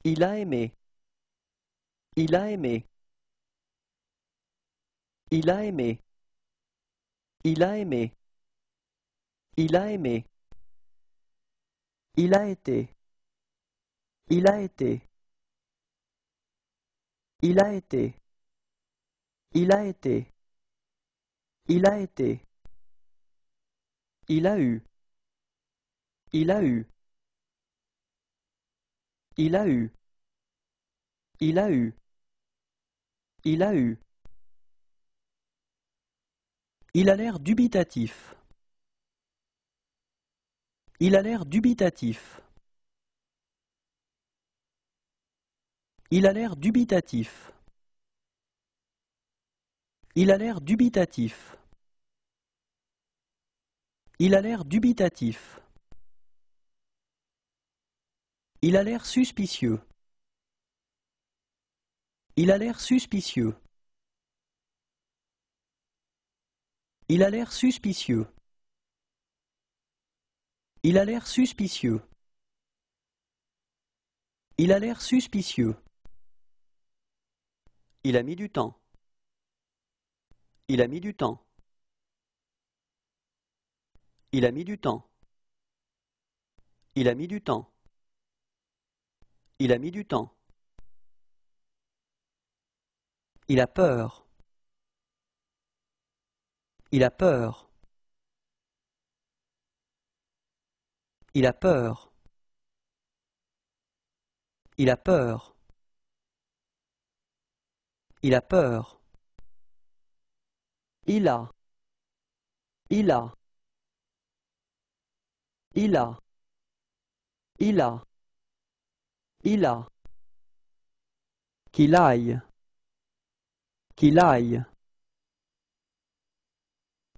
Il a aimé. Il a aimé. Il a aimé. Il a aimé. Il a aimé. Il a été. Il a été. Il a été. Il a été. Il a été. Il a eu. Il a eu. Il a eu. Il a eu. Il a eu. Il a l'air dubitatif. Il a l'air dubitatif. Il a l'air dubitatif. Il a l'air dubitatif. Il a l'air dubitatif. Il a l'air suspicieux. Il a l'air suspicieux. Il a l'air suspicieux. Il a l'air suspicieux. Il a l'air suspicieux. Il a mis du temps. Il a mis du temps. Il a mis du temps. Il a mis du temps. Il a mis du temps. Il a peur. Il a peur. Il a peur. Il a peur. Il a peur. Il a. Il a. Il a. Il a. Il a. Qu'il aille. Qu'il aille.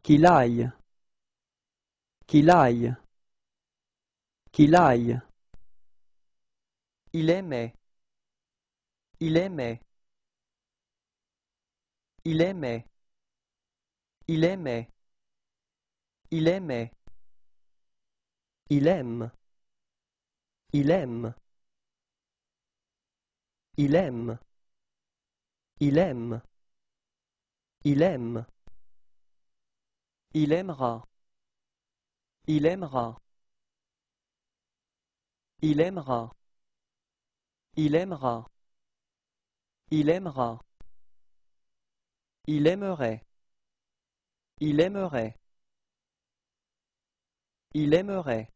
Qu'il aille. Qu'il aille. Qu'il aille. Il aimait. Il aimait. Il aimait. Il aimait. Il aimait. Il aime. Il aime. Il aime. Il aime. Il aime. Il aimera. Il aimera. Il aimera. Il aimera. Il aimera. Il aimerait. Il aimerait. Il aimerait.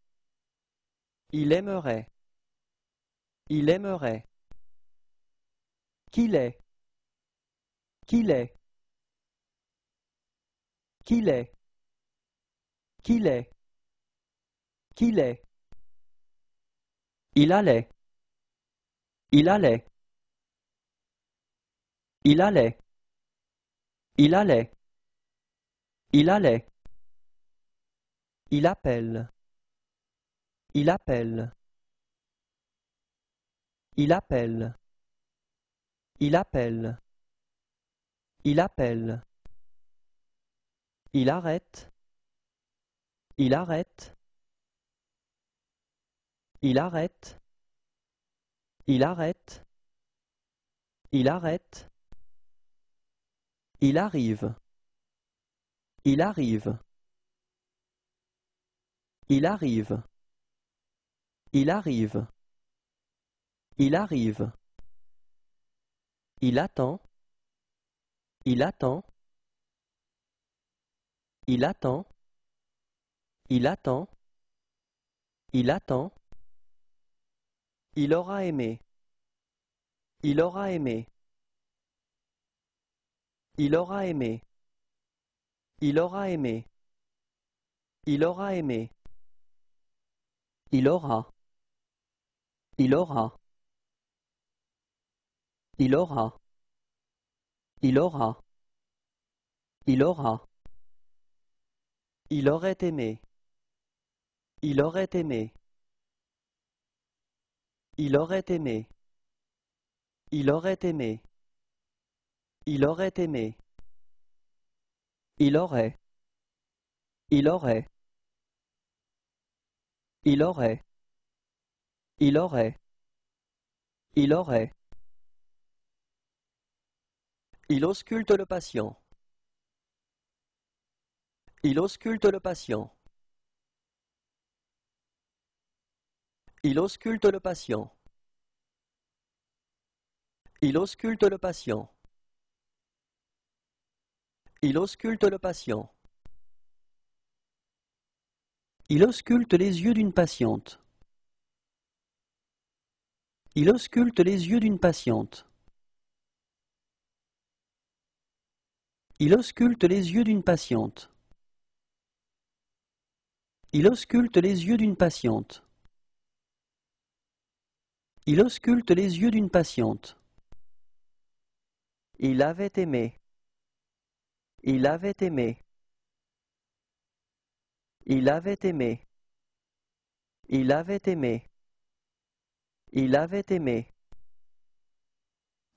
Il aimerait. Il aimerait. Qu'il est. Qu'il est. Qu'il est. Qu'il est. Qu'il est. Il allait. Il allait. Il allait. Il allait. Il allait. Il appelle. Il appelle. Il appelle. Il appelle. Il appelle. Il arrête. Il arrête. Il arrête. Il arrête. Il arrête. Il arrive. Il arrive. Il arrive. Il arrive. Il arrive. Il attend. Il attend. Il attend. Il attend. Il attend. Il aura aimé. Il aura aimé. Il aura aimé. Il aura aimé. Il aura aimé. Il aura. Il aura. Il aura. Il aura. Il aura. Il aurait aimé. Il aurait aimé. Il aurait aimé. Il aurait aimé. Il aurait aimé. Il aurait. Il aurait. Il aurait. Il aurait. Il aurait. Il ausculte le patient. Il ausculte le patient. Il ausculte le patient. Il ausculte le patient. Il ausculte le patient. Il ausculte les yeux d'une patiente. Il ausculte les yeux d'une patiente. Il ausculte les yeux d'une patiente. Il ausculte les yeux d'une patiente. Il ausculte les yeux d'une patiente. Il avait aimé. Il avait aimé. Il avait aimé. Il avait aimé. Il avait aimé.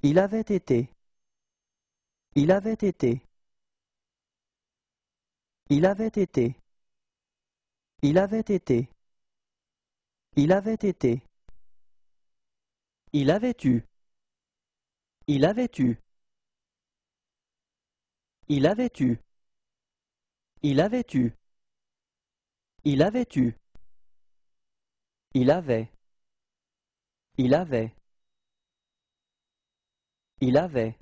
Il avait été. Il avait été. Il avait été. Il avait été. Il avait été. Il avait eu. Il avait eu. Il avait eu. Il avait eu. Il avait eu. Il avait. Il avait. Il avait.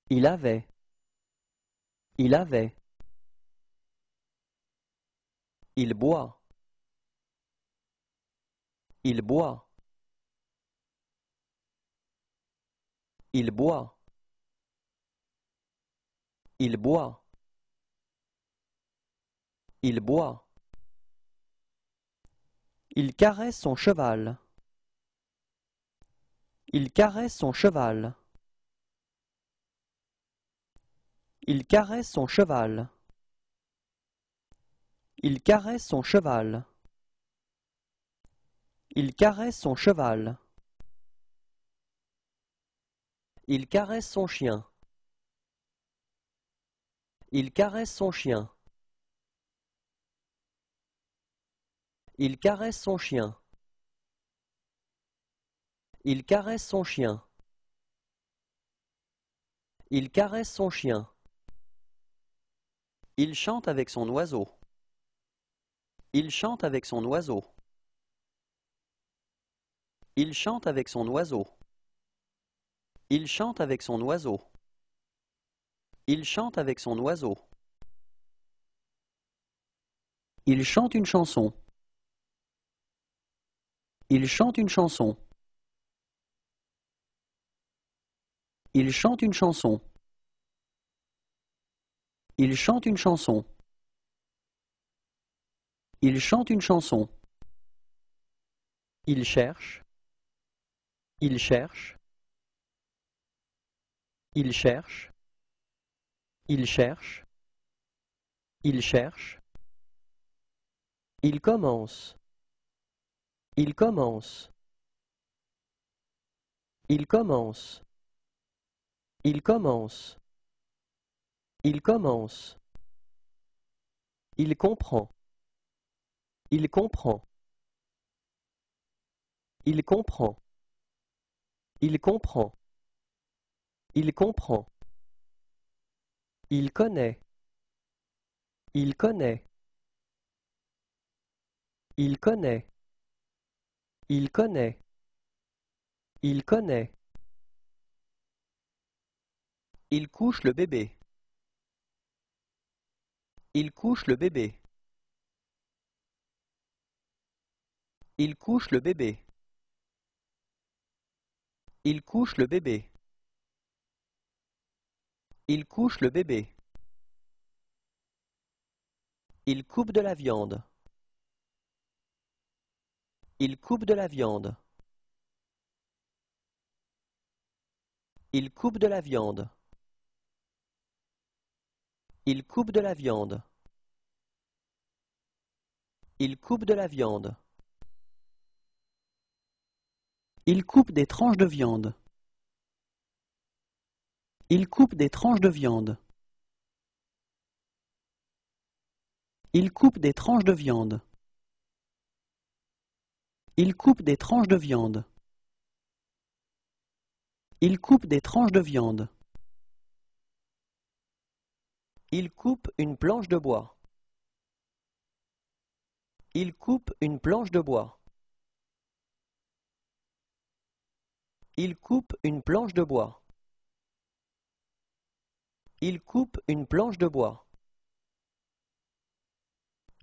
Il avait. Il avait. Il boit. Il boit. Il boit. Il boit. Il boit. Il caresse son cheval. Il caresse son cheval. Il caresse son cheval. Il caresse son cheval. Il caresse son cheval. Il caresse son chien. Il caresse son chien. Il caresse son chien. Il caresse son chien. Il caresse son chien. Il chante avec son oiseau. Il chante avec son oiseau. Il chante avec son oiseau. Il chante avec son oiseau. Il chante avec son oiseau. Il chante une chanson. Il chante une chanson. Il chante une chanson. Il chante une chanson. Il chante une chanson. Il cherche. Il cherche. Il cherche. Il cherche. Il cherche. Il commence. Il commence. Il commence. Il commence. Il commence. Il comprend. Il comprend. Il comprend. Il comprend. Il comprend. Il connaît. Il connaît. Il connaît. Il connaît. Il connaît. Il couche le bébé. Il couche le bébé. Il couche le bébé. Il couche le bébé. Il couche le bébé. Il coupe de la viande. Il coupe de la viande. Il coupe de la viande. Il coupe de la viande. Il coupe de la viande. Il coupe des tranches de viande. Il coupe des tranches de viande. Il coupe des tranches de viande. Il coupe des tranches de viande. Il coupe des tranches de viande. Il coupe une planche de bois. Il coupe une planche de bois. Il coupe une planche de bois. Il coupe une planche de bois.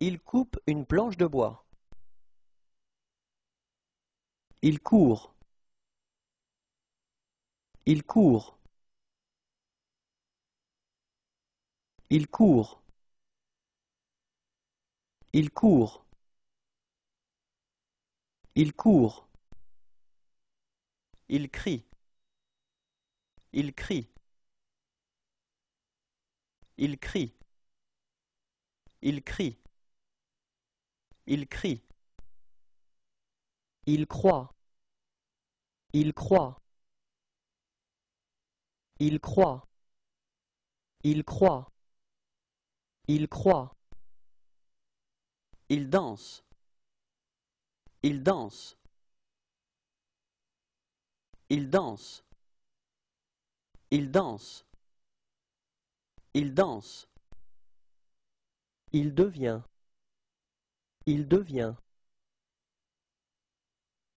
Il coupe une planche de bois. Il court. Il court. Il court. Il court. Il court. Il crie. Il crie. Il crie. Il crie. Il crie. Il croit. Il croit. Il croit. Il croit. Il croit. Il danse. Il danse. Il danse. Il danse. Il danse. Il devient. Il devient.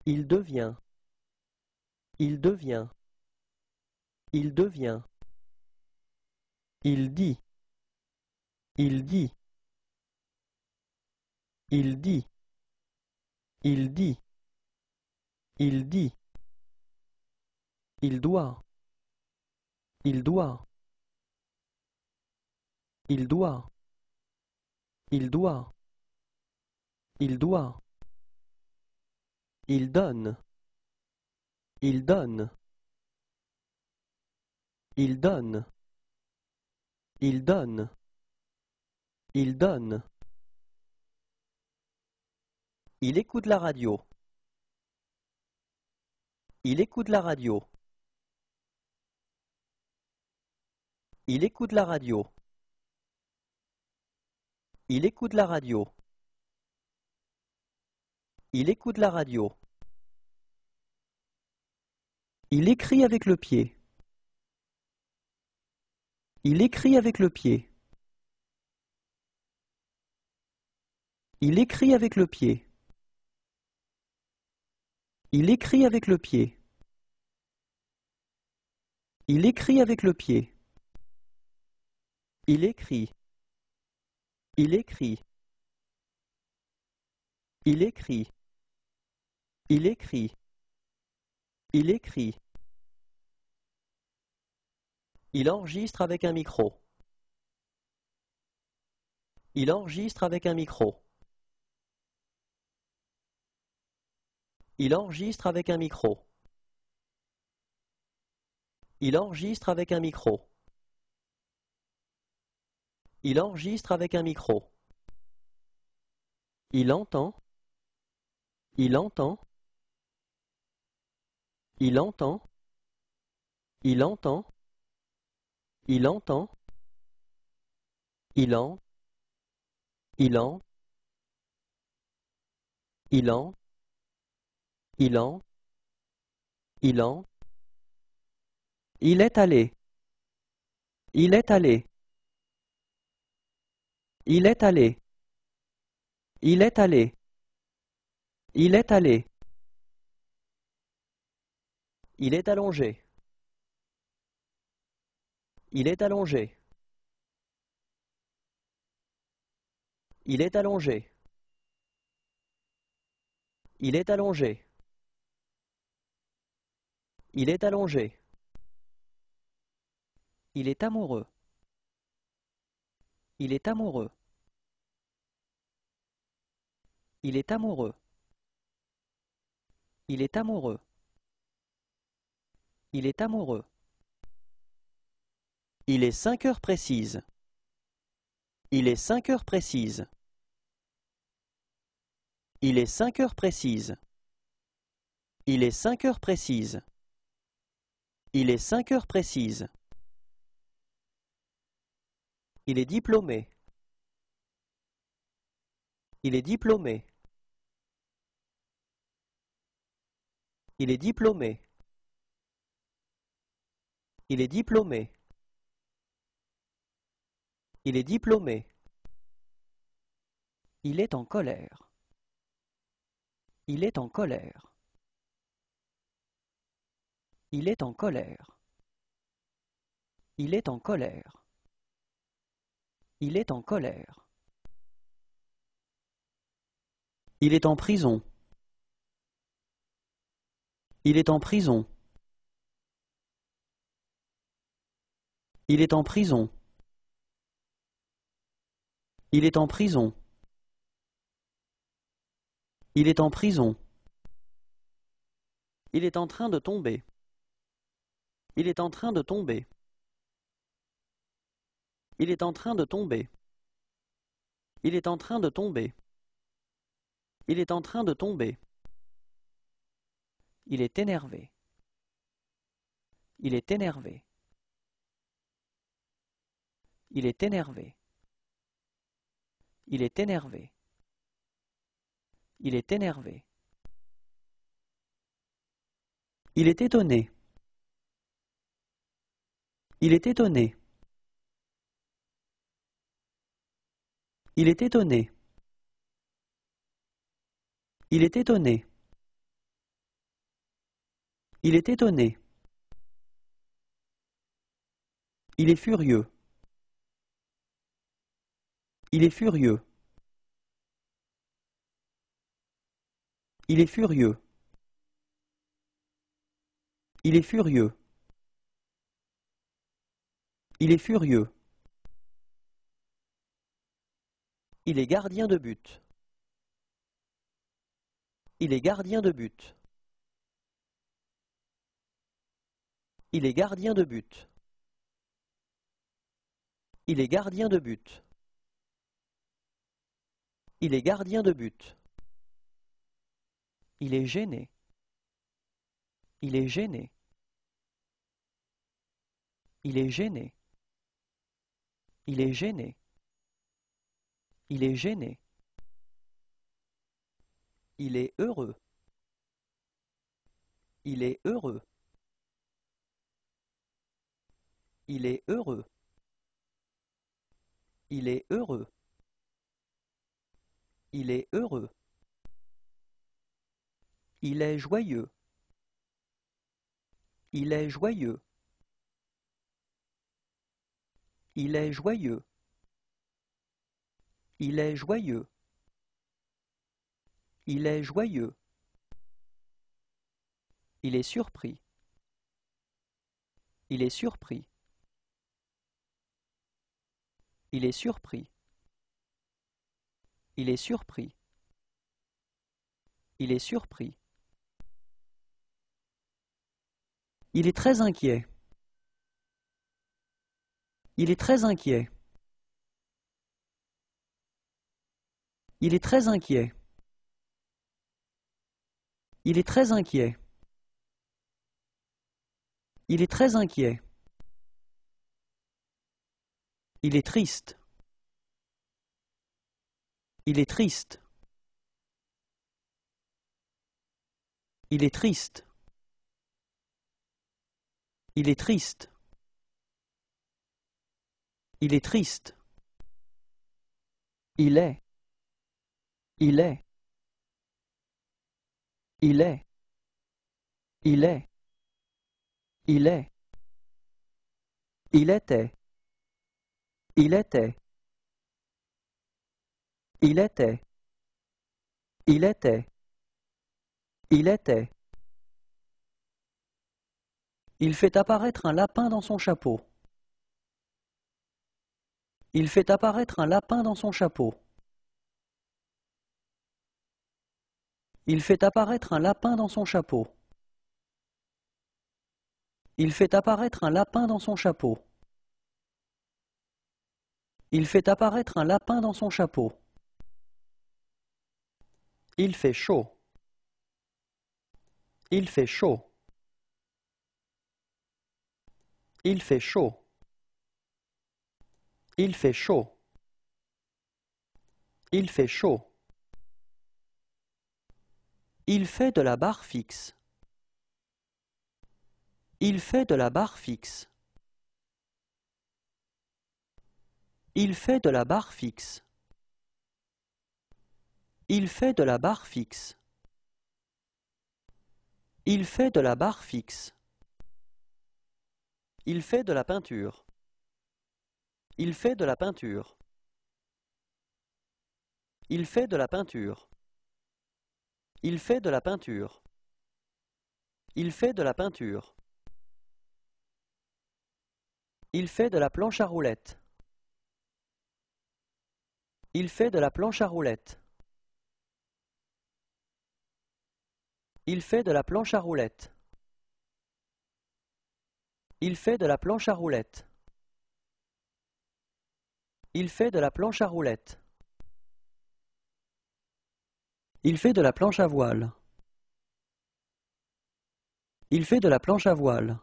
Il devient. Il devient. Il devient. Il dit. Il dit. Il dit. Il dit. Il dit. Il doit. Il doit. Il doit. Il doit. Il doit. Il donne. Il donne. Il donne. Il donne. Il donne. Il écoute la radio. Il écoute la radio. Il écoute la radio. Il écoute la radio. Il écoute la radio. Il écrit avec le pied. Il écrit avec le pied. Il écrit avec le pied. Il écrit avec le pied. Il écrit avec le pied. Il écrit. Il écrit. Il écrit. Il écrit. Il écrit. Il enregistre avec un micro. Il enregistre avec un micro. Il enregistre avec un micro. Il enregistre avec un micro. Il enregistre avec un micro. Il entend. Il entend. Il entend. Il entend. Il entend. Il en. Il en. Il en. Il en. Il en. Il est allé. Il est allé. Il est allé. Il est allé. Il est allé. Il est allongé. Il est allongé. Il est allongé. Il est allongé. Il est allongé. Il est amoureux. Il est amoureux. Il est amoureux. Il est amoureux. Il est amoureux. Il est 5 heures précises. Il est 5 heures précises. Il est 5 heures précises. Il est 5 heures précises. Il est 5 heures précises. Il est diplômé. Il est diplômé. Il est diplômé. Il est diplômé. Il est diplômé. Il est en colère. Il est en colère. Il est en colère. Il est en colère. Il est en colère. Il est en prison. Il est en prison. Il est en prison. Il est en prison. Il est en prison. Il est en train de tomber. Il est en train de tomber. Il est en train de tomber. Il est en train de tomber. Il est en train de tomber. Il est énervé. Il est énervé. Il est énervé. Il est énervé. Il est énervé. Il est étonné. Il est étonné. Il est étonné. Il est étonné. Il est étonné. Il est furieux. Il est furieux. Il est furieux. Il est furieux. Il est furieux. Il est gardien de but. Il est gardien de but. Il est gardien de but. Il est gardien de but. Il est gardien de but. Il est gêné. Il est gêné. Il est gêné. Il est gêné. Il est gêné. Il est heureux. Il est heureux. Il est heureux. Il est heureux. Il est heureux. Il est joyeux. Il est joyeux. Il est joyeux. Il est joyeux. Il est joyeux. Il est surpris. Il est surpris. Il est surpris. Il est surpris. Il est surpris. Il est très inquiet. Il est très inquiet. Il est très inquiet. Il est très inquiet. Il est très inquiet. Il est triste. Il est triste. Il est triste. Il est triste. Il est triste. Il est. Il est. Il est. Il est. Il est. Il était. Il était. Il était. Il était. Il était. Il fait apparaître un lapin dans son chapeau. Il fait apparaître un lapin dans son chapeau. Il fait apparaître un lapin dans son chapeau. Il fait apparaître un lapin dans son chapeau. Il fait apparaître un lapin dans son chapeau. Il fait chaud. Il fait chaud. Il fait chaud. Il fait chaud. Il fait chaud. Il fait de la barre fixe. Il fait de la barre fixe. Il fait de la barre fixe. Il fait de la barre fixe. Il fait de la barre fixe. Il fait de la peinture. Il fait de la peinture. Il fait de la peinture. Il fait de la peinture. Il fait de la peinture. Il fait de la planche à roulettes. Il fait de la planche à roulettes. Il fait de la planche à roulettes. Il fait de la planche à roulettes. Il fait de la planche à roulettes. Il fait de la planche à voile. Il fait de la planche à voile.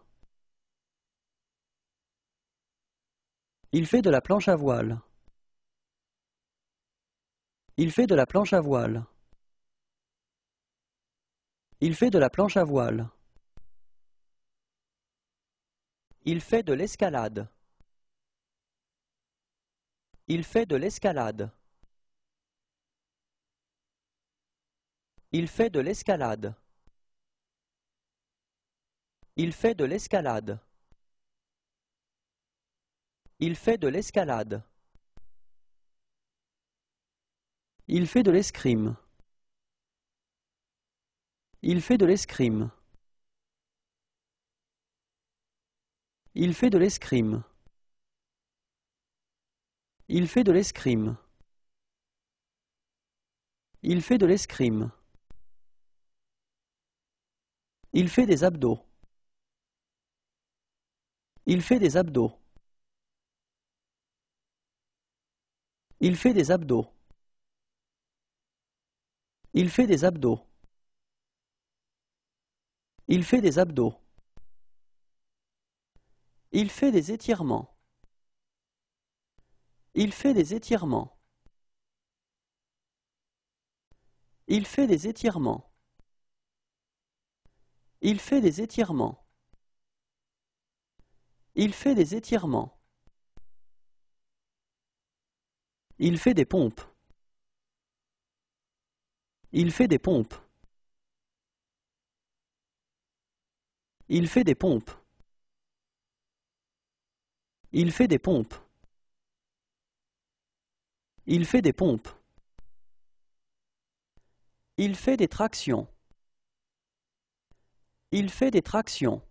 Il fait de la planche à voile. Il fait de la planche à voile. Il fait de la planche à voile. Il fait de l'escalade. Il fait de l'escalade. Il fait de l'escalade. Il fait de l'escalade. Il fait de l'escalade. Il fait de l'escrime. Il fait de l'escrime. Il fait de l'escrime. Il fait de l'escrime. Il fait de l'escrime. Il fait des abdos. Il fait des abdos. Il fait des abdos. Il fait des abdos. Il fait des abdos. Il fait des étirements. Il fait des étirements. Il fait des étirements. Il fait des étirements. Il fait des étirements. Il fait des pompes. Il fait des pompes. Il fait des pompes. Il fait des pompes. Il fait des pompes. Il fait des tractions. Il fait des tractions.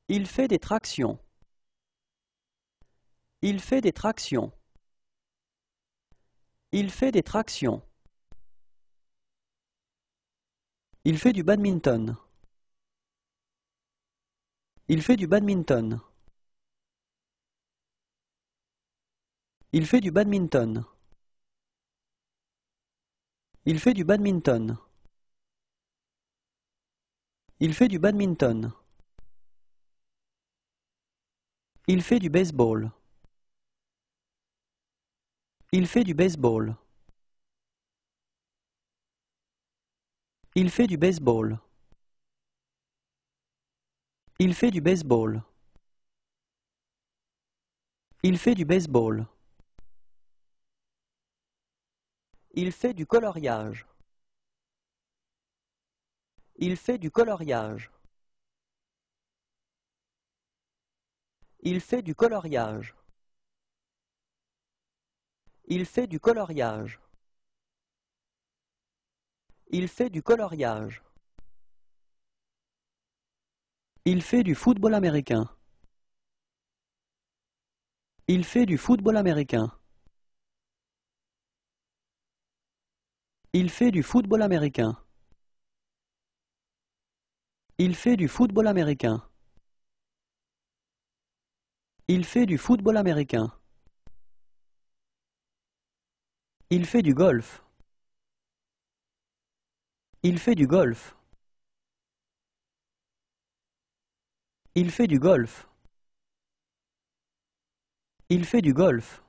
Il fait des tractions. Il fait des tractions. Il fait des tractions. Il fait du badminton. Il fait du badminton. Il fait du badminton. Il fait du badminton. Il fait du badminton. Il fait du baseball. Il fait du baseball. Il fait du baseball. Il fait du baseball. Il fait du baseball. Il fait du coloriage. Il fait du coloriage. Il fait du coloriage. Il fait du coloriage. Il fait du coloriage. Il fait du football américain. Il fait du football américain. Il fait du football américain. Il fait du football américain. Il fait du football américain. Il fait du golf. Il fait du golf. Il fait du golf. Il fait du golf.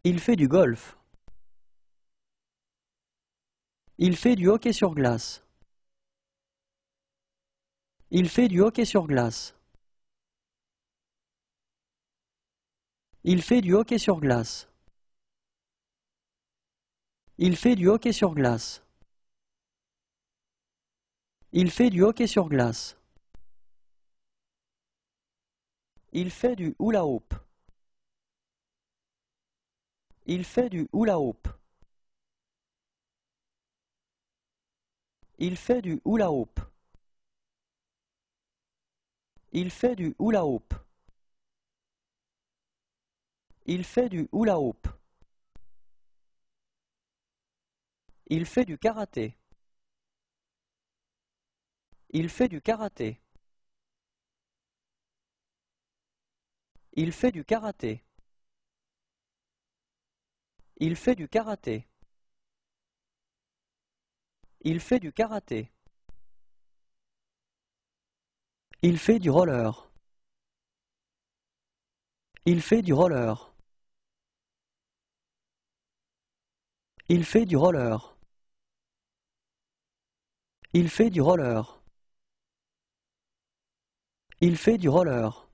Il fait du golf. Il fait du hockey sur glace. Il fait du hockey sur glace. Il fait du hockey sur glace. Il fait du hockey sur glace. Il fait du hockey sur glace. Il fait du hula hoop. Il fait du hula hoop. Il fait du hula hoop. Il fait du hula hoop. Il fait du hula hoop. Il fait du karaté. Il fait du karaté. Il fait du karaté. Il fait du karaté. Il fait du karaté. Il fait du roller. Il fait du roller. Il fait du roller. Il fait du roller. Il fait du roller.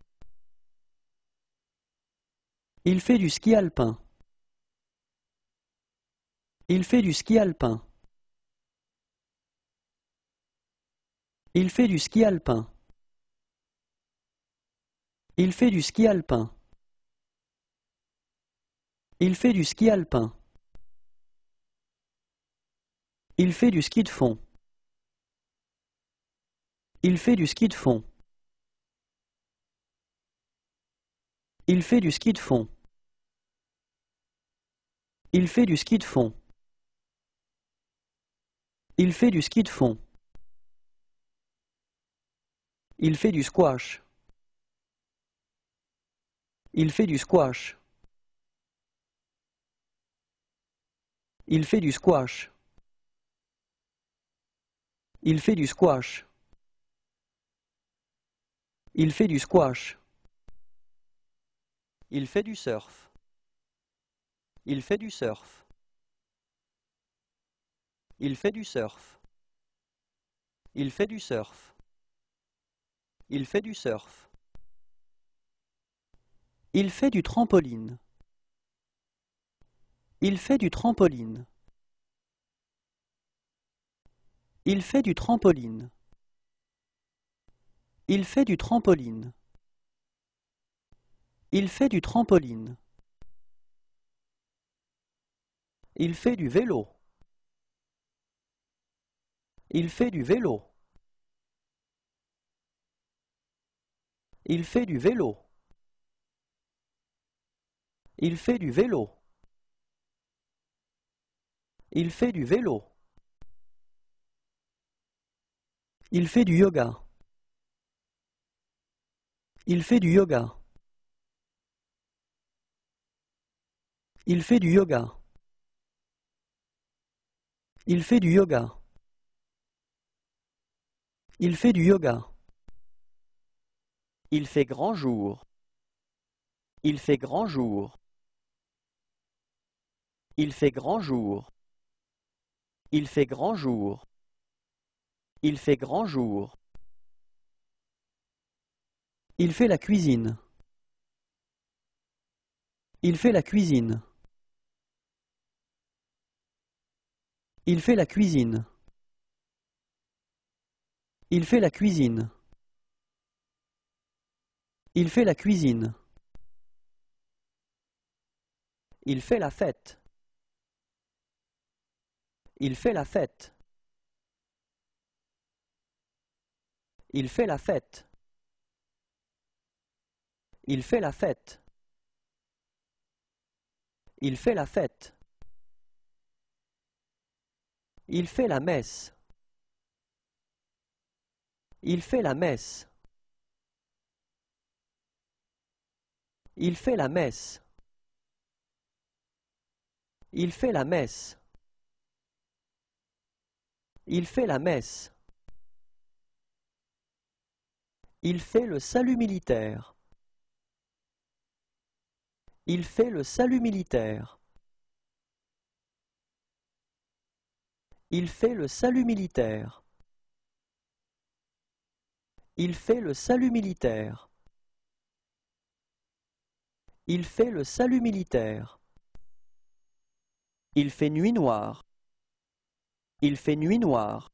Il fait du ski alpin. Il fait du ski alpin. Il fait du ski alpin. Il fait du ski alpin. Il fait du ski alpin. Il fait du ski de fond. Il fait du ski de fond. Il fait du ski de fond. Il fait du ski de fond. Il fait du ski de fond. Il fait du squash. Il fait du squash. Il fait du squash. Il fait du squash. Il fait du squash. Il fait du surf. Il fait du surf. Il fait du surf. Il fait du surf. Il fait du surf. Il fait du trampoline. Il fait du trampoline. Il fait du trampoline. Il fait du trampoline. Il fait du trampoline. Il fait du vélo. Il fait du vélo. Il fait du vélo. Il fait du vélo. Il fait du vélo. Il fait du yoga. Il fait du yoga. Il fait du yoga. Il fait du yoga. Il fait du yoga. Il fait grand jour. Il fait grand jour. Il fait grand jour. Il fait grand jour. Il fait grand jour. Il fait la cuisine. Il fait la cuisine. Il fait la cuisine. Il fait la cuisine. Il fait la cuisine. Il fait la fête. Il fait la fête. Il fait la fête. Il fait la fête. Il fait la fête. Il fait la messe. Il fait la messe. Il fait la messe. Il fait la messe. Il fait la messe. Il fait le salut militaire. Il fait le salut militaire. Il fait le salut militaire. Il fait le salut militaire. Il fait le salut militaire. Il fait nuit noire. Il fait nuit noire.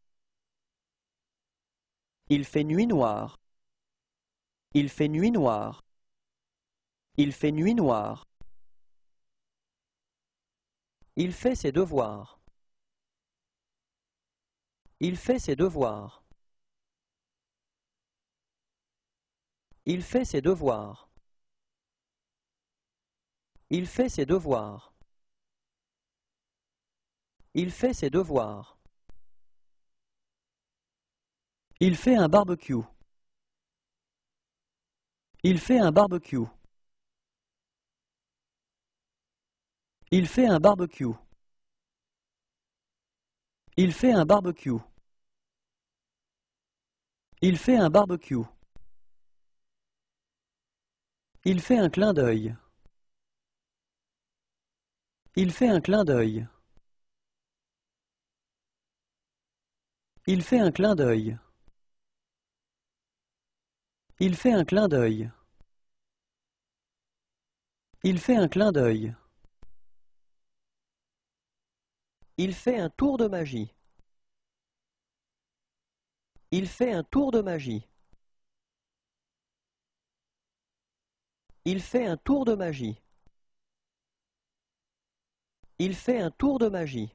Il fait nuit noire. Il fait nuit noire. Il fait nuit noire. Il fait ses devoirs. Il fait ses devoirs. Il fait ses devoirs. Il fait ses devoirs. Il fait ses devoirs. Il fait un barbecue. Il fait un barbecue. Il fait un barbecue. Il fait un barbecue. Il fait un barbecue. Il fait un clin d'œil. Il fait un clin d'œil. Il fait un clin d'œil. Il fait un clin d'œil. Il fait un clin d'œil. Il fait un tour de magie. Il fait un tour de magie. Il fait un tour de magie. Il fait un tour de magie.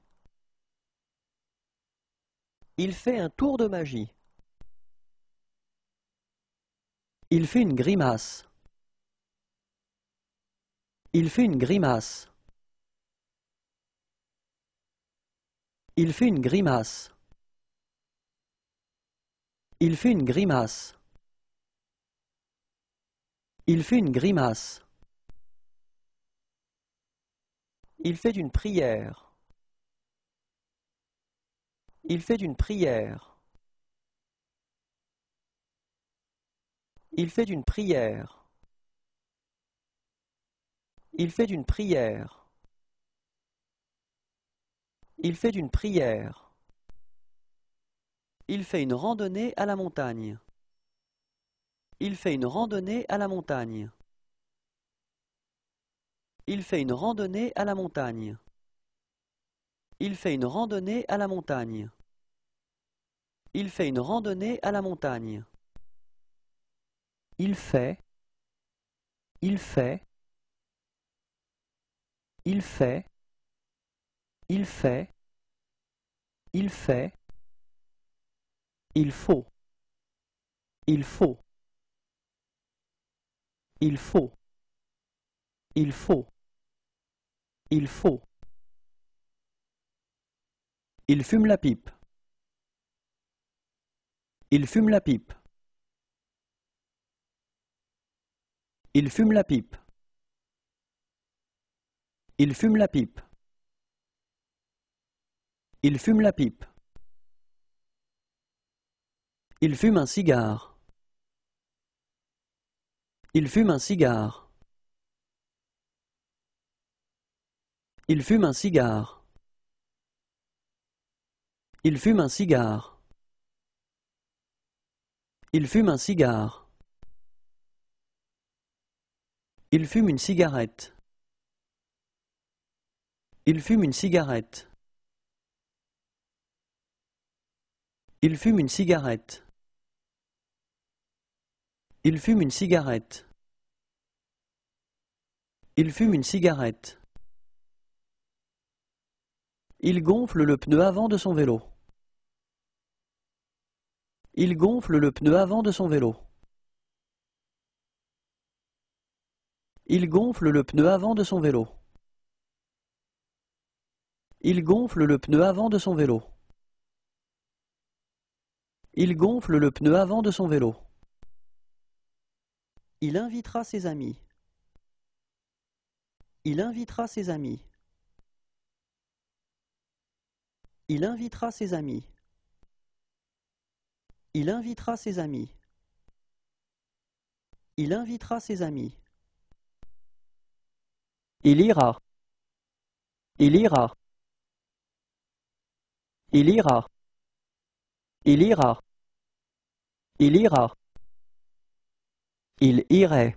Il fait un tour de magie. Il fait une grimace. Il fait une grimace. Il fait une grimace. Il fait une grimace. Il fait une grimace. Il fait une prière. Il fait une prière. Il fait une prière. Il fait une prière. Il fait une prière. Il fait une randonnée à la montagne. Il fait une randonnée à la montagne. Il fait une randonnée à la montagne. Il fait une randonnée à la montagne. Il fait une randonnée à la montagne. Il fait. Il fait. Il fait. Il fait. Il fait. Il faut. Il faut. Il faut. Il faut. Il faut. Il fume la pipe. Il fume la pipe. Il fume la pipe. Il fume la pipe. Il fume la pipe. Il fume un cigare. Il fume un cigare. Il fume un cigare. Il fume un cigare. Il fume un cigare. Il fume une cigarette. Il fume une cigarette. Il fume une cigarette. Il fume une cigarette. Il fume une cigarette. Il gonfle le pneu avant de son vélo. Il gonfle le pneu avant de son vélo. Il gonfle le pneu avant de son vélo. Il gonfle le pneu avant de son vélo. Il gonfle le pneu avant de son vélo. Il invitera ses amis. Il invitera ses amis. Il invitera ses amis. Il invitera ses amis. Il invitera ses amis. Il ira. Il ira. Il ira. Il ira. Il ira. Il irait.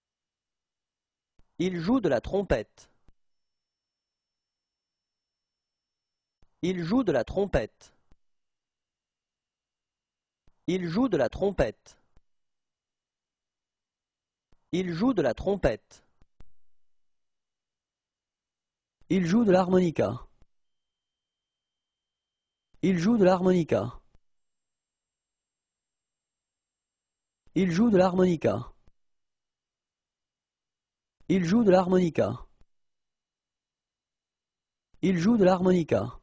Il joue de la trompette. Il joue de la trompette. Il joue de la trompette. Il joue de la trompette. Il joue de l'harmonica. Il joue de l'harmonica. Il joue de l'harmonica. Il joue de l'harmonica. Il joue de l'harmonica.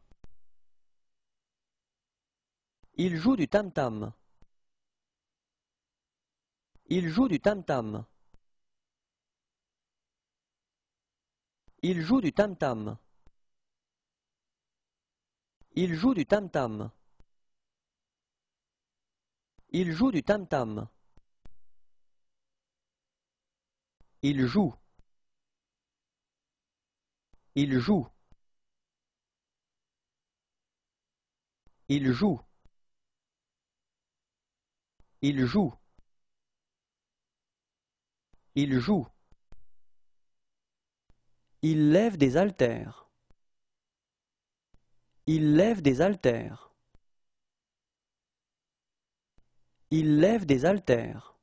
Il joue du tam-tam. Il joue du tam-tam. Il joue du tam-tam. Il joue du tam-tam. Il joue du tam-tam. Il joue. Il joue. Il joue. Il joue. Il joue. Il lève des haltères. Il lève des haltères. Il lève des haltères.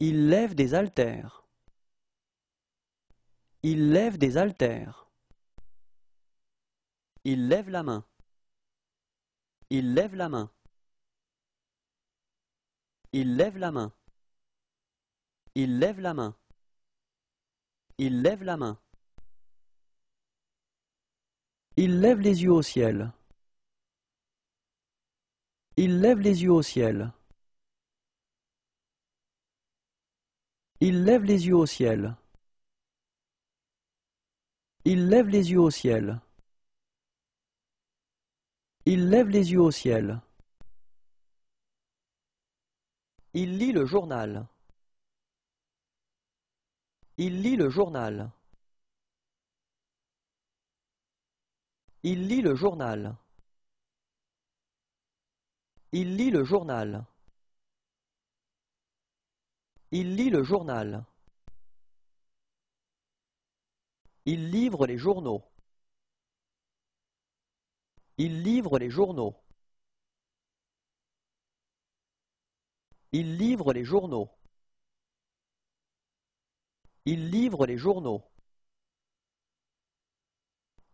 Il lève des haltères. Il lève des haltères. Il lève la main. Il lève la main. Il lève la main. Il lève la main. Il lève la main. Il lève les yeux au ciel. Il lève les yeux au ciel. Il lève les yeux au ciel. Il lève les yeux au ciel. Il lève les yeux au ciel. Il lit le journal. Il lit le journal. Il lit le journal. Il lit le journal. Il lit le journal. Il livre les journaux. Il livre les journaux. Il livre les journaux. Il livre les journaux.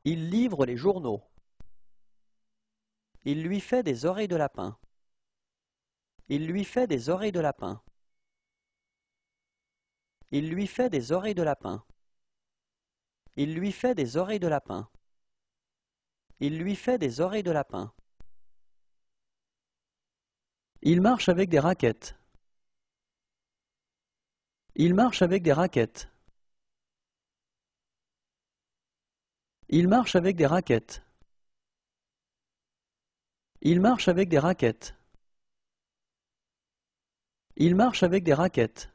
Il livre les journaux. Il lui fait des oreilles de lapin. Il lui fait des oreilles de lapin. Il lui fait des oreilles de lapin. Il lui fait des oreilles de lapin. Il lui fait des oreilles de lapin. Il marche avec des raquettes. Il marche avec des raquettes. Il marche avec des raquettes. Il marche avec des raquettes. Il marche avec des raquettes.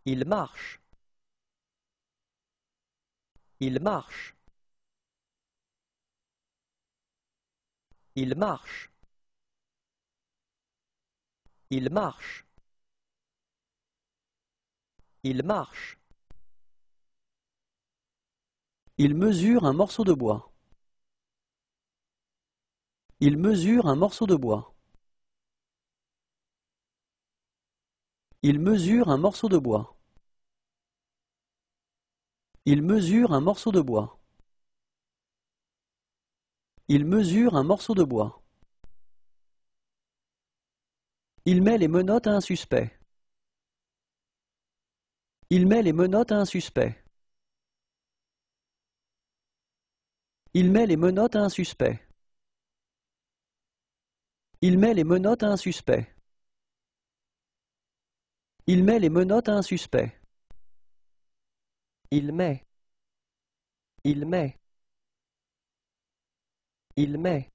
Il marche. Il marche. Il marche. Il marche. Il marche. Il mesure un morceau de bois. Il mesure un morceau de bois. Il mesure un morceau de bois. Il mesure un morceau de bois. Il mesure un morceau de bois. Il met les menottes à un suspect. Il met les menottes à un suspect. Il met les menottes à un suspect. Il met les menottes à un suspect. Il met les menottes à un suspect. Il met. Il met. Il met.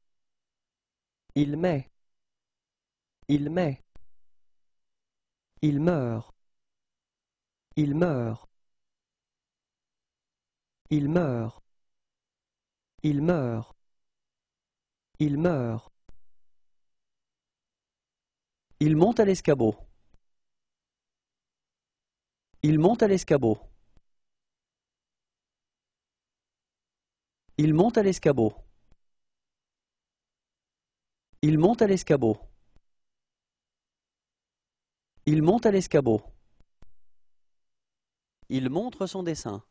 Il met. Il met. Il meurt. Il meurt. Il meurt. Il meurt. Il meurt. Il monte à l'escabeau. Il monte à l'escabeau. Il monte à l'escabeau. Il monte à l'escabeau. Il monte à l'escabeau. Il montre son dessin.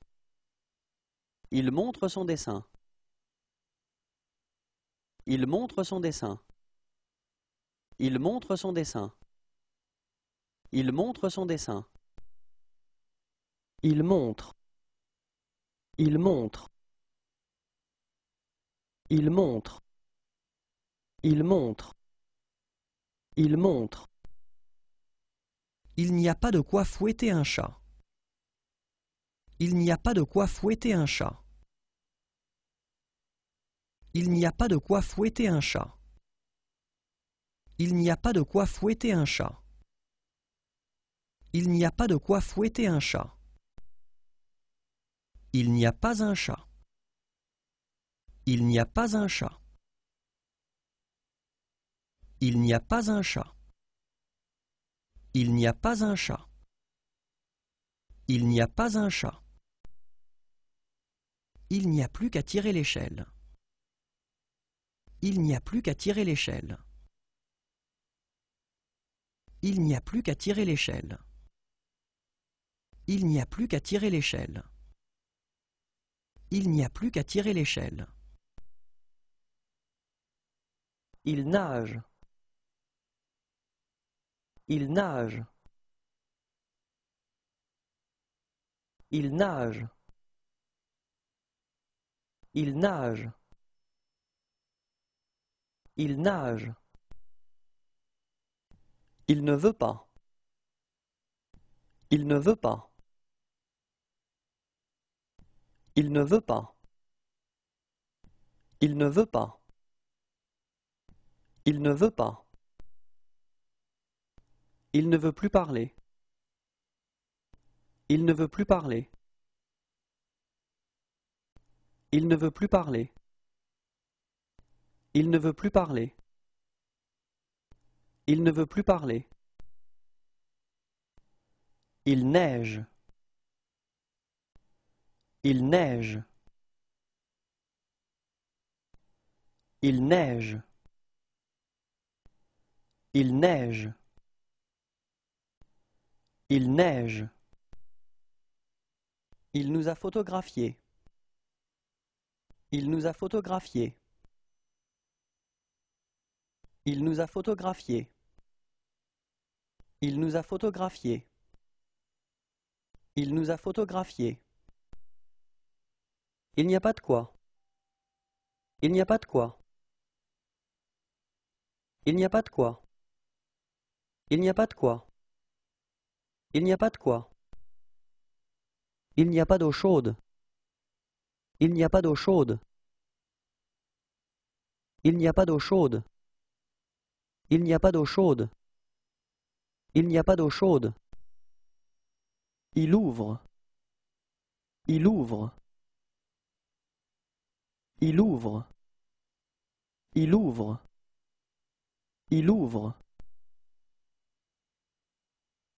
Il montre son dessin. Il montre son dessin. Il montre son dessin. Il montre son dessin. Il montre. Il montre. Il montre. Il montre. Il montre. Il n'y a pas de quoi fouetter un chat. Il n'y a pas de quoi fouetter un chat. Il n'y a pas de quoi fouetter un chat. Il n'y a pas de quoi fouetter un chat. Il n'y a pas de quoi fouetter un chat. Il n'y a pas un chat. Il n'y a pas un chat. Il n'y a pas un chat. Il n'y a pas un chat. Il n'y a pas un chat. Il n'y a plus qu'à tirer l'échelle. Il n'y a plus qu'à tirer l'échelle. Il n'y a plus qu'à tirer l'échelle. Il n'y a plus qu'à tirer l'échelle. Il n'y a plus qu'à tirer l'échelle. Il nage. Il nage. Il nage. Il nage. Il nage. Il ne veut pas. Il ne veut pas. Il ne veut pas. Il ne veut pas. Il ne veut pas. Il ne veut plus parler. Il ne veut plus parler. Il ne veut plus parler. Il ne veut plus parler. Il ne veut plus parler. Il neige. Il neige. Il neige. Il neige. Il neige. Il nous a photographiés. Il nous a photographiés. Il nous a photographiés. Il nous a photographiés. Il nous a photographiés. Il n'y a pas de quoi. Il n'y a pas de quoi. Il n'y a pas de quoi. Il n'y a pas de quoi. Il n'y a pas de quoi. Il n'y a pas d'eau chaude. Il n'y a pas d'eau chaude. Il n'y a pas d'eau chaude. Il n'y a pas d'eau chaude. Il n'y a pas d'eau chaude. Il ouvre. Il ouvre. Il ouvre. Il ouvre. Il ouvre.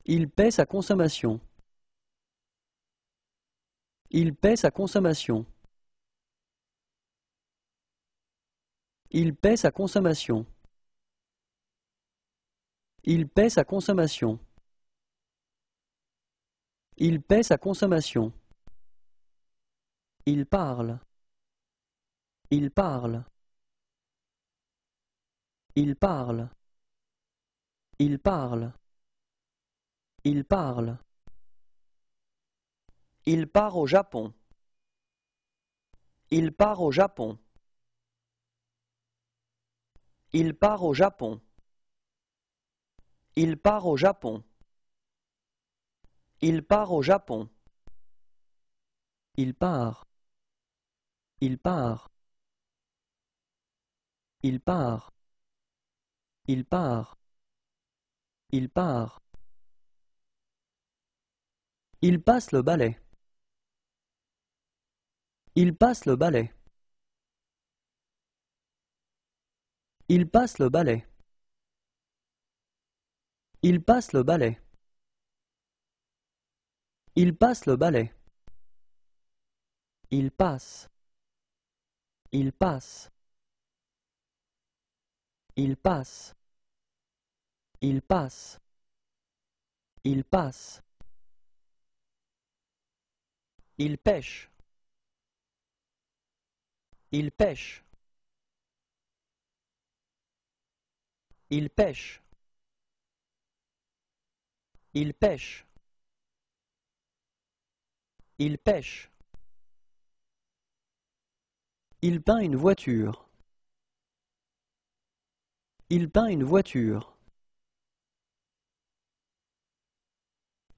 Il paie sa consommation. Il paie sa consommation. Il paie sa consommation. Il paie sa consommation. Il paie sa consommation. Il parle. Il parle. Il parle. Il parle. Il parle. Il part au Japon. Il part au Japon. Il part au Japon. Il part au Japon. Il part au Japon. Il part. Il part. Il part. Il part. Il part. Il passe le balai. Il passe le balai. Il passe le balai. Il passe le balai. Il passe le balai. Il passe. Il passe. Il passe. Il passe. Il passe. Il pêche. Il pêche. Il pêche. Il pêche. Il pêche. Il peint une voiture. Il peint une voiture.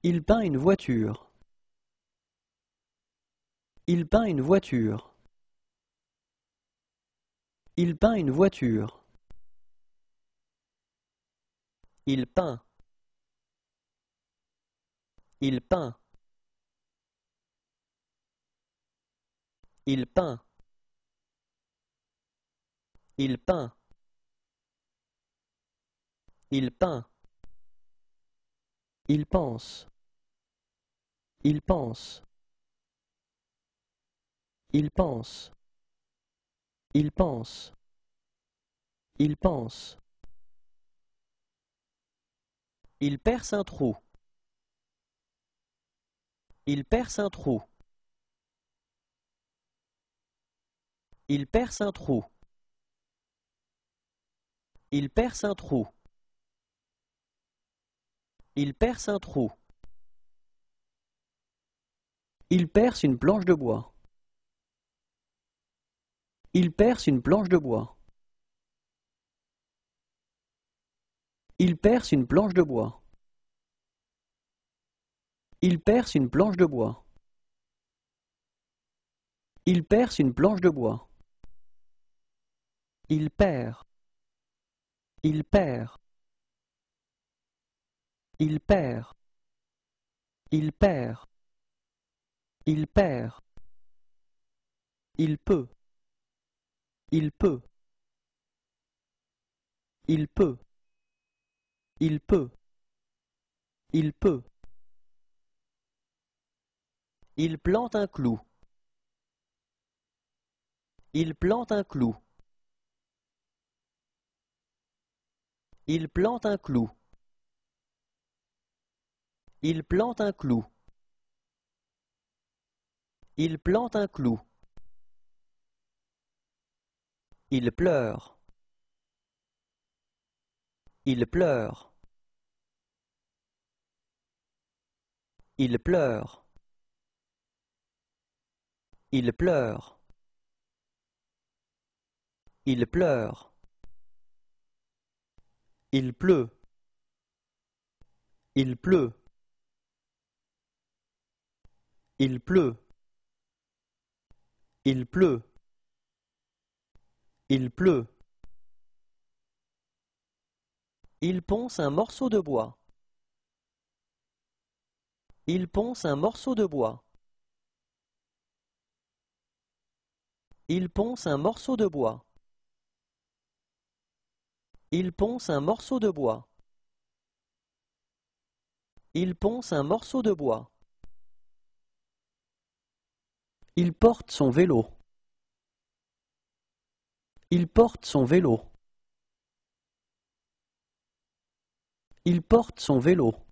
Il peint une voiture. Il peint une voiture. Il peint une voiture. Il peint. Il peint. Il peint. Il peint. Il peint. Il pense. Il pense. Il pense. Il pense. Il pense. Il perce un trou. Il perce un trou. Il perce un trou. Il perce un trou. Il perce un trou. Il perce une planche de bois. Il perce une planche de bois. Il perce une planche de bois. Il perce une planche de bois. Il perce une planche de bois. Il perd. Il perd. Il perd. Il perd. Il perd. Il peut. Il peut. Il peut. Il peut. Il peut. Il plante un clou. Il plante un clou. Il plante un clou. Il plante un clou. Il plante un clou. Il pleure. Il pleure. Il pleure. Il pleure. Il pleure. Il pleut. Il pleut. Il pleut. Il pleut. Il pleut. Il ponce un morceau de bois. Il ponce un morceau de bois. Il ponce un morceau de bois. Il ponce un morceau de bois. Il ponce un morceau de bois. Il porte son vélo. Il porte son vélo. Il porte son vélo.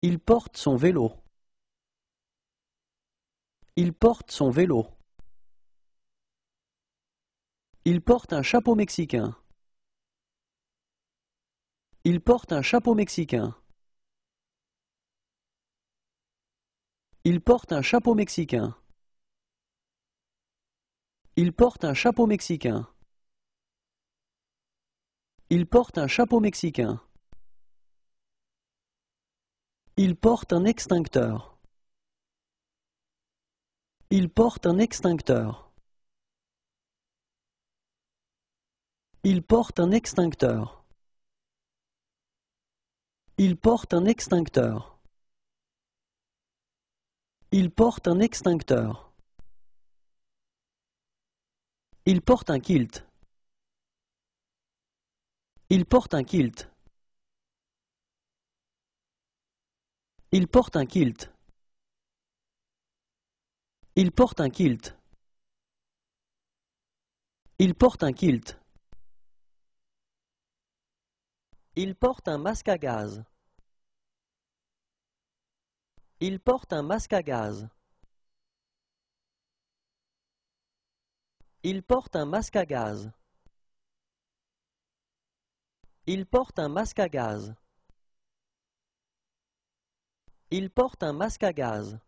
Il porte son vélo. Il porte son vélo. Il porte un chapeau mexicain. Il porte un chapeau mexicain. Il porte un chapeau mexicain. Il porte un chapeau mexicain. Il porte un chapeau mexicain. Il porte un extincteur. Il porte un extincteur. Il porte un extincteur. Il porte un extincteur. Il porte un extincteur. Il porte un kilt. Il porte un kilt. Il porte un kilt. Il porte un kilt. Il porte un kilt. Il porte un masque à gaz. Il porte un masque à gaz. Il porte un masque à gaz. Il porte un masque à gaz. Il porte un masque à gaz.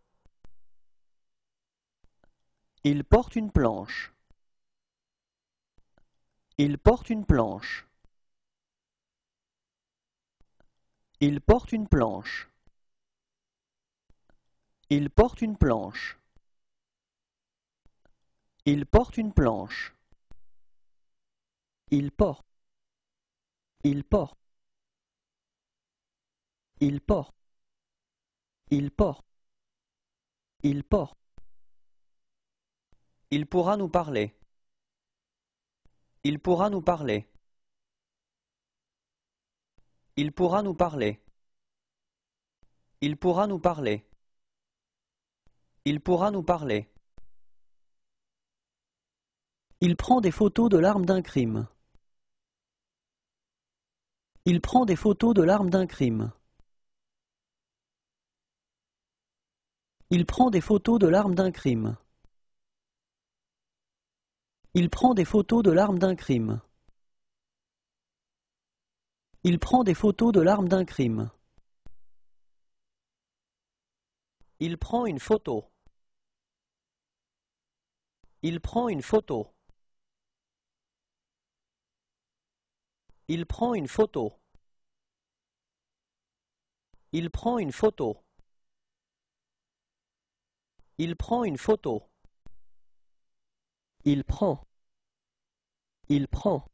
Il porte une planche. Il porte une planche. Il porte une planche. Il porte une planche. Il porte une planche. Il porte. Il porte. Il porte. Il porte. Il porte. Il pourra nous parler. Il pourra nous parler. Il pourra nous parler. Il pourra nous parler. Il pourra nous parler. Il prend des photos de l'arme d'un crime. Il prend des photos de l'arme d'un crime. Il prend des photos de l'arme d'un crime. Il prend des photos de l'arme d'un crime. Il prend des photos de l'arme d'un crime. Il prend une photo. Il prend une photo. Il prend une photo. Il prend une photo. Il prend une photo. Il prend. Il prend.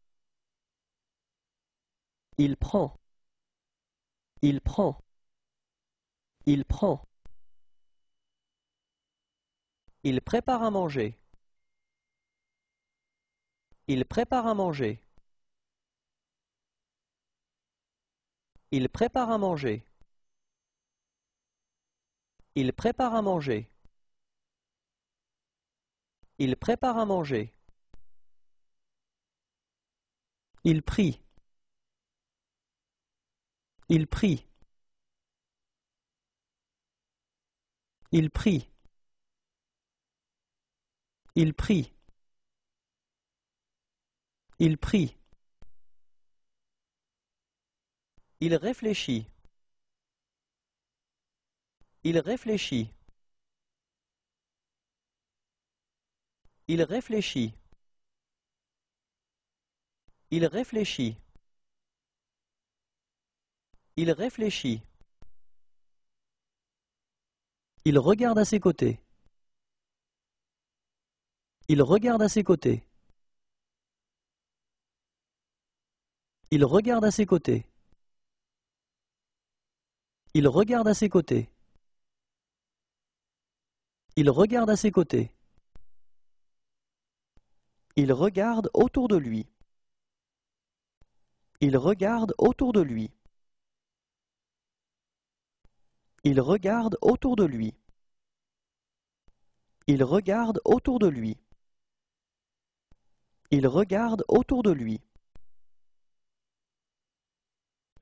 Il prend. Il prend. Il prend. Il prépare à manger. Il prépare à manger. Il prépare à manger. Il prépare à manger. Il prépare à manger. Il prie. Il prie. Il prie. Il prie. Il prie. Il réfléchit. Il réfléchit. Il réfléchit. Il réfléchit. Il réfléchit. Il regarde à ses côtés. Il regarde à ses côtés. Il regarde à ses côtés. Il regarde à ses côtés. Il regarde à ses côtés. Il regarde autour de lui. Il regarde autour de lui. Il regarde autour de lui. Il regarde autour de lui. Il regarde autour de lui.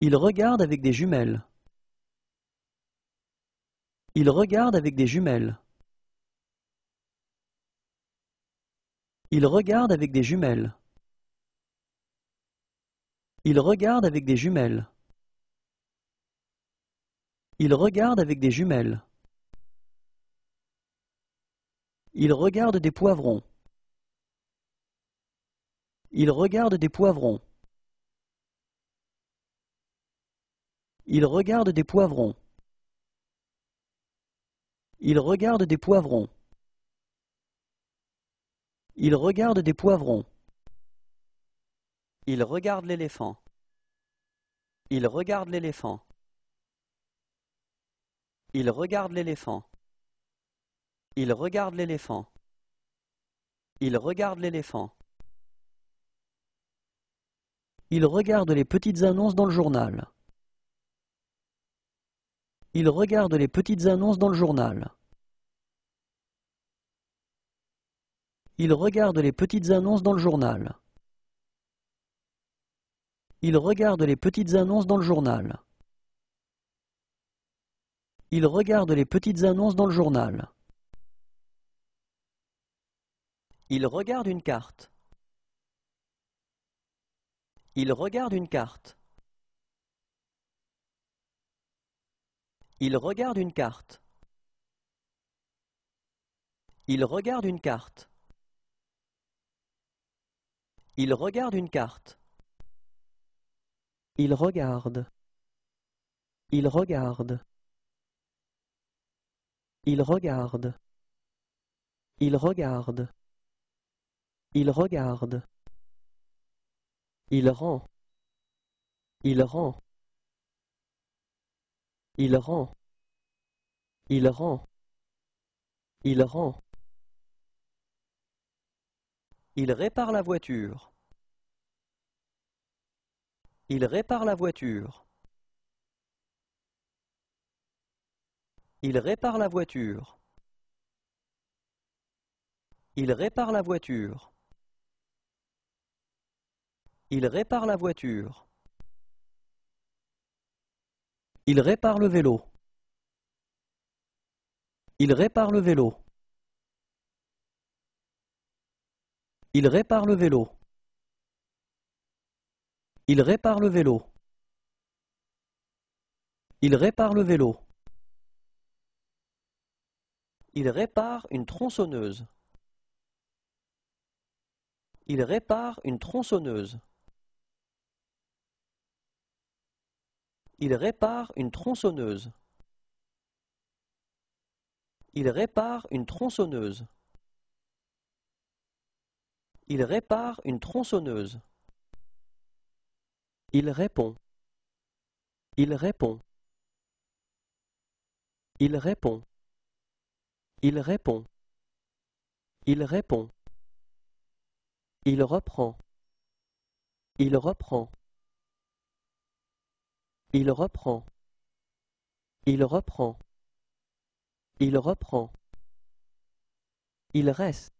Il regarde avec des jumelles. Il regarde avec des jumelles. Il regarde avec des jumelles. Il regarde avec des jumelles. Il regarde avec des jumelles. Il regarde des poivrons. Il regarde des poivrons. Il regarde des poivrons. Il regarde des poivrons. Il regarde des poivrons. Il regarde l'éléphant. Il regarde l'éléphant. Il regarde l'éléphant. Il regarde l'éléphant. Il regarde l'éléphant. Il regarde les petites annonces dans le journal. Il regarde les petites annonces dans le journal. Il regarde les petites annonces dans le journal. Il regarde les petites annonces dans le journal. Il regarde les petites annonces dans le journal. Il regarde une carte. Il regarde une carte. Il regarde une carte. Il regarde une carte. Il regarde une carte. Il regarde. Il regarde. Il regarde. Il regarde. Il regarde. Il rend. Il rend. Il rend. Il rend. Il rend. Il répare la voiture. Il répare la voiture. Il répare la voiture. Il répare la voiture. Il répare la voiture. Il répare le vélo. Il répare le vélo. Il répare le vélo. Il répare le vélo. Il répare le vélo. Il répare une tronçonneuse. Il répare une tronçonneuse. Il répare une tronçonneuse. Il répare une tronçonneuse. Il répare une tronçonneuse. Il répond. Il répond. Il répond. Il répond. Il répond. Il reprend. Il reprend. Il reprend. Il reprend. Il reprend. Il reste.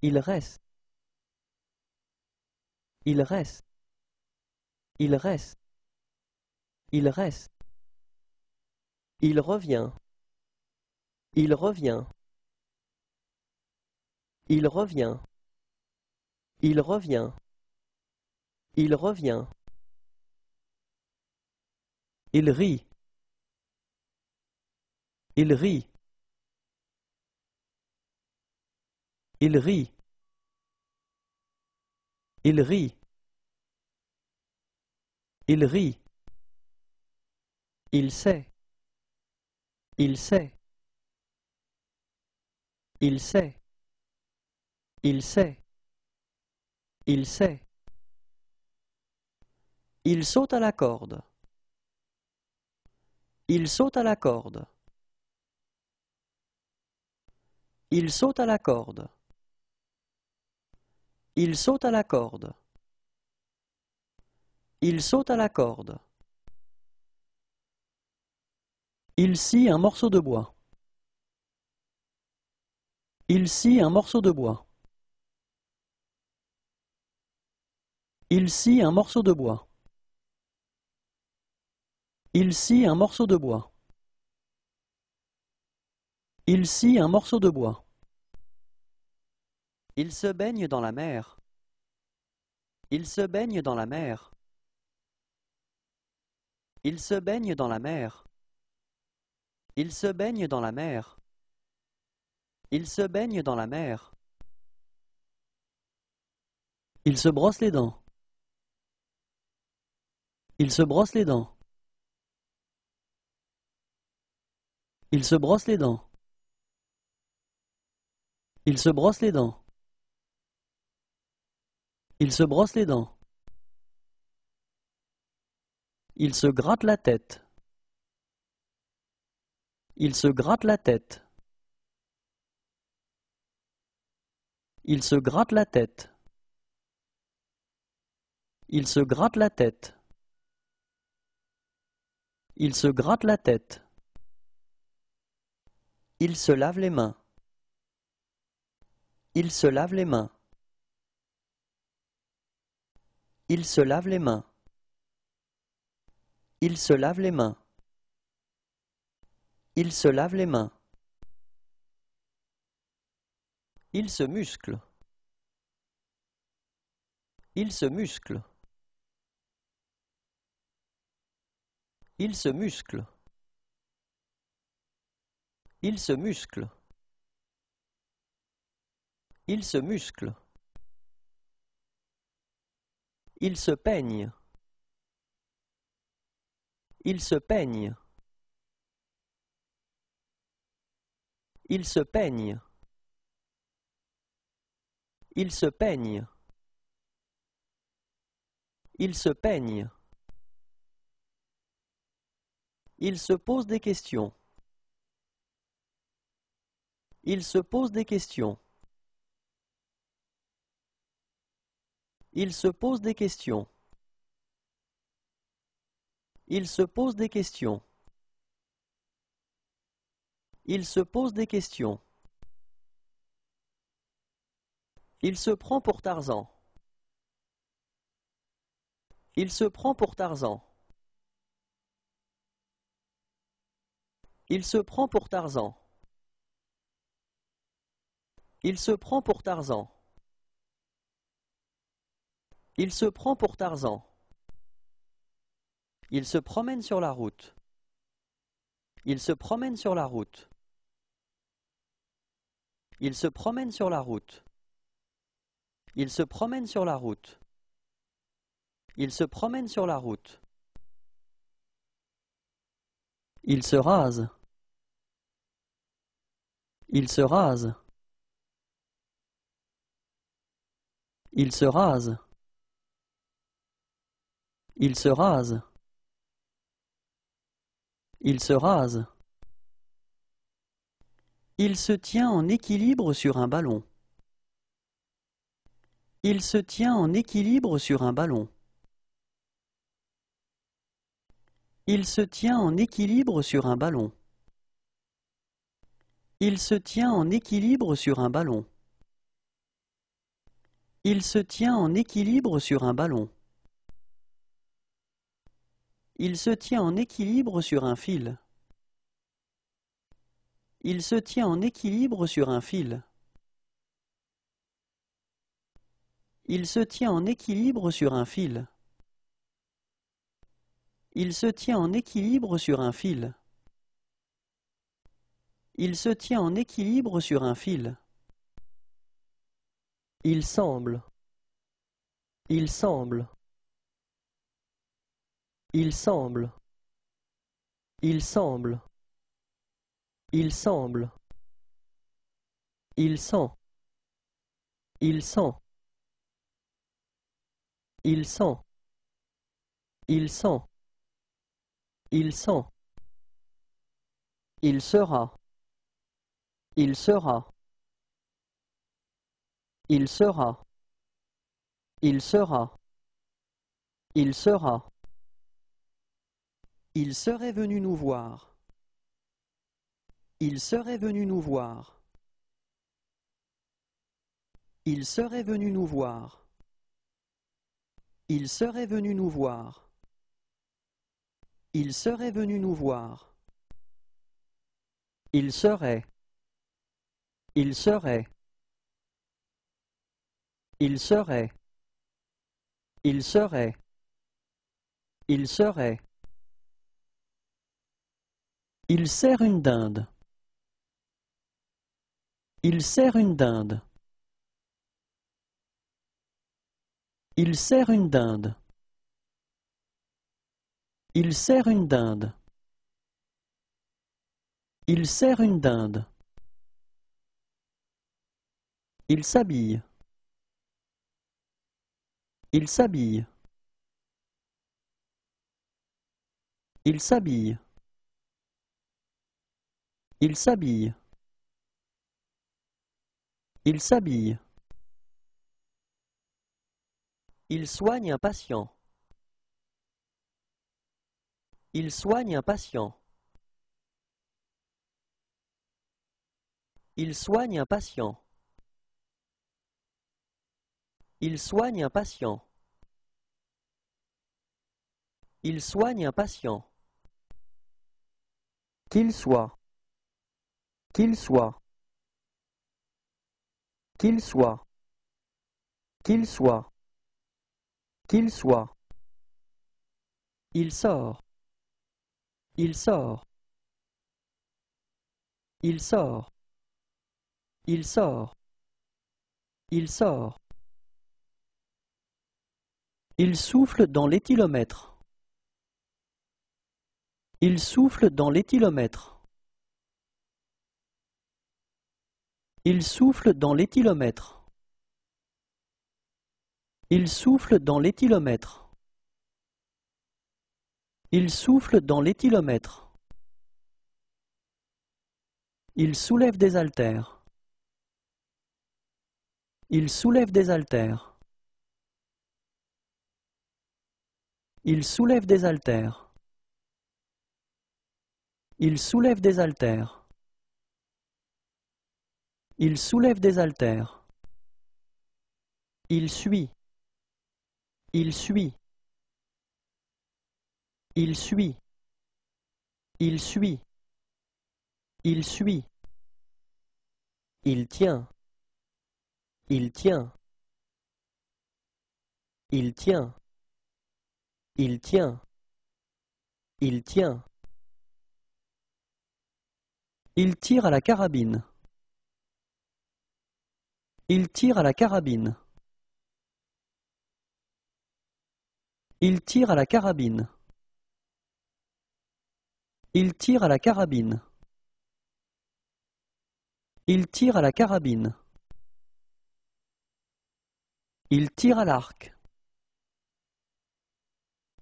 Il reste. Il reste. Il reste. Il reste. Il revient. Il revient. Il revient. Il revient. Il revient. Il rit. Il rit. Il rit. Il rit. Il rit. Il sait. Il sait. Il sait. Il sait. Il sait. Il saute à la corde. Il saute à la corde. Il saute à la corde. Il saute à la corde. Il saute à la corde. Il scie un morceau de bois. Il scie un morceau de bois. Il scie un morceau de bois. Il scie un morceau de bois. Il scie un morceau de bois. Il se baigne dans la mer. Il se baigne dans la mer. Il se baigne dans la mer. Il se baigne dans la mer. Il se baigne dans la mer. Il se brosse les dents. Il se brosse les dents. Il se brosse les dents. Il se brosse les dents. Il se brosse les dents. Il se gratte la tête. Il se gratte la tête. Il se gratte la tête. Il se gratte la tête. Il se gratte la tête. Il se lave les mains. Il se lave les mains. Il se lave les mains. Il se lave les mains. Il se lave les mains. Il se muscle. Il se muscle. Il se muscle. Il se muscle. Il se muscle. Il se peigne. Il se peigne. Il se peigne. Il se peigne. Il se peigne. Il se pose des questions. Il se pose des questions. Il se pose des questions. Il se pose des questions. Il se pose des questions. Il se prend pour Tarzan. Il se prend pour Tarzan. Il se prend pour Tarzan. Il se prend pour Tarzan. Il se prend pour Tarzan. Il se promène sur la route. Il se promène sur la route. Il se promène sur la route. Il se promène sur la route. Il se promène sur la route. Il se rase. Il se rase. Il se rase. Il se rase. Il se rase. Il se tient en équilibre sur un ballon. Il se tient en équilibre sur un ballon. Il se tient en équilibre sur un ballon. Il se tient en équilibre sur un ballon. Il se tient en équilibre sur un ballon. Il se tient en équilibre sur un fil. Il se tient en équilibre sur un fil. Il se tient en équilibre sur un fil. Il se tient en équilibre sur un fil. Il se tient en équilibre sur un fil. Il semble. Il semble. Il semble. Il semble. Il semble. Il sent. Il sent. Il sent. Il sent. Il sent. Il sera. Il sera. Il sera. Il sera. Il sera. Il serait venu nous voir. Il serait venu nous voir. Il serait venu nous voir. Il serait venu nous voir. Il serait venu nous voir. Il serait. Il serait. Il serait. Il serait. Il serait. Il sert une dinde. Il sert une dinde. Il sert une dinde. Il sert une dinde. Il sert une dinde. Il s'habille. Il s'habille. Il s'habille. Il s'habille. Il s'habille. Il soigne un patient. Il soigne un patient. Il soigne un patient. Il soigne un patient. Il soigne un patient. Qu'il soit. Qu'il soit. Qu'il soit. Qu'il soit. Qu'il soit. Il sort. Il sort. Il sort. Il sort. Il sort. Il souffle dans l'éthylomètre. Il souffle dans l'éthylomètre. Il souffle dans l'éthylomètre. Il souffle dans l'éthylomètre. Il souffle dans l'éthylomètre. Il soulève des haltères. Il soulève des haltères. Il soulève des haltères. Il soulève des haltères. Il soulève des haltères. Il suit. Il suit. Il suit. Il suit. Il suit. Il tient. Il tient. Il tient. Il tient. Il tient. Il tire à la carabine. Il tire à la carabine. Il tire à la carabine. Il tire à la carabine. Il tire à la carabine. Il tire à l'arc.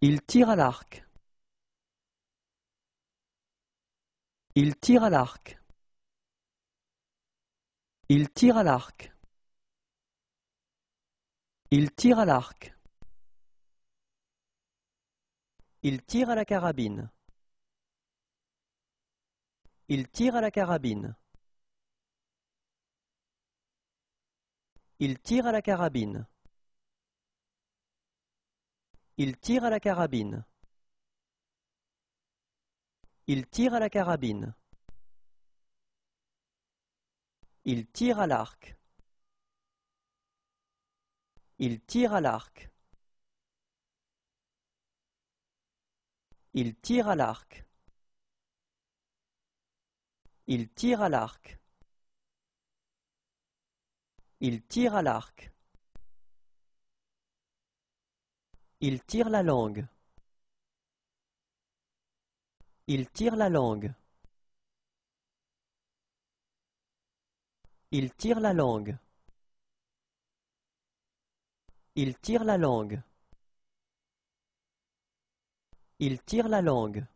Il tire à l'arc. Il tire à l'arc. Il tire à l'arc. Il tire à l'arc. Il tire à la carabine. Il tire à la carabine. Il tire à la carabine. Il tire à la carabine. Il tire à la carabine. Il tire à l'arc. Il tire à l'arc. Il tire à l'arc. Il tire à l'arc. Il tire à l'arc. Il tire la langue. Il tire la langue. Il tire la langue. Il tire la langue. Il tire la langue.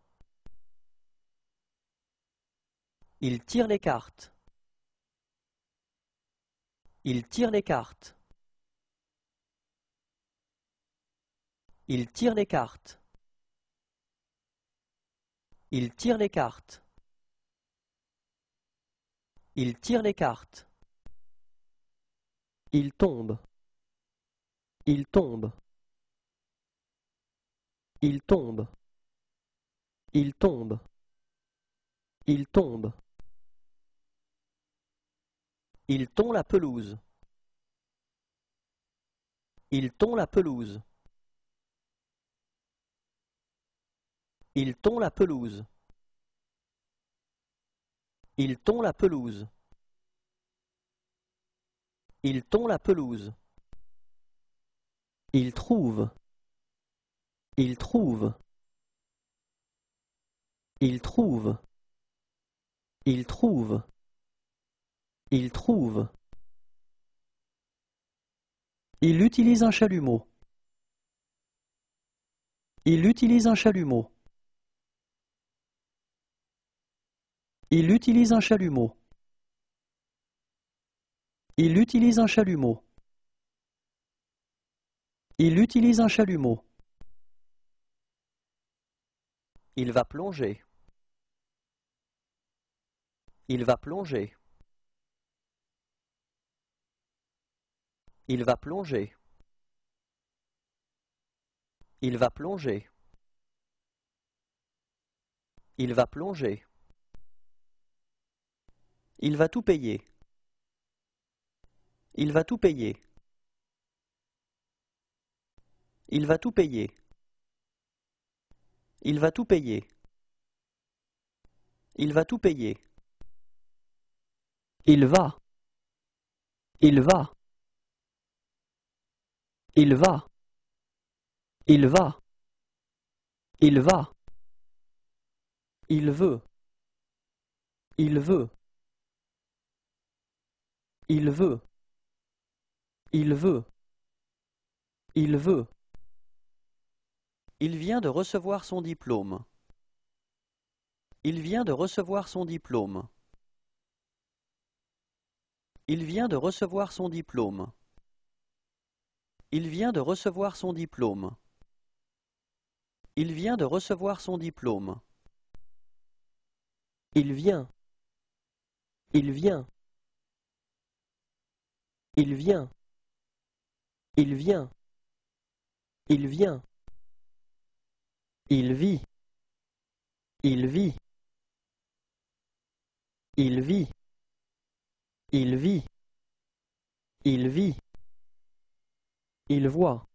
Il tire les cartes. Il tire les cartes. Il tire les cartes. Il tire les cartes. Il tire les cartes. Il tombe. Il tombe. Il tombe. Il tombe. Il tombe. Il tond la pelouse. Il tond la pelouse. Il tond la pelouse. Il tond la pelouse. Il tond la pelouse. Il trouve. Il trouve. Il trouve. Il trouve. Il trouve. Il utilise un chalumeau. Il utilise un chalumeau. Il utilise un chalumeau. Il utilise un chalumeau. Il utilise un chalumeau. Il va plonger. Il va plonger. Il va plonger. Il va plonger. Il va plonger. Il va tout payer. Il va tout payer. Il va tout payer. Il va tout payer. Il va tout payer. Il va. Il va. Il va. Il va. Il va. Il veut. Il veut. Il veut. Il veut. Il veut. Il vient de recevoir son diplôme. Il vient de recevoir son diplôme. Il vient de recevoir son diplôme. Il vient de recevoir son diplôme. Il vient de recevoir son diplôme. Il vient. Il vient. Il vient. Il vient. Il vient. Il vit. Il vit. Il vit. Il vit. Il vit. Il voit.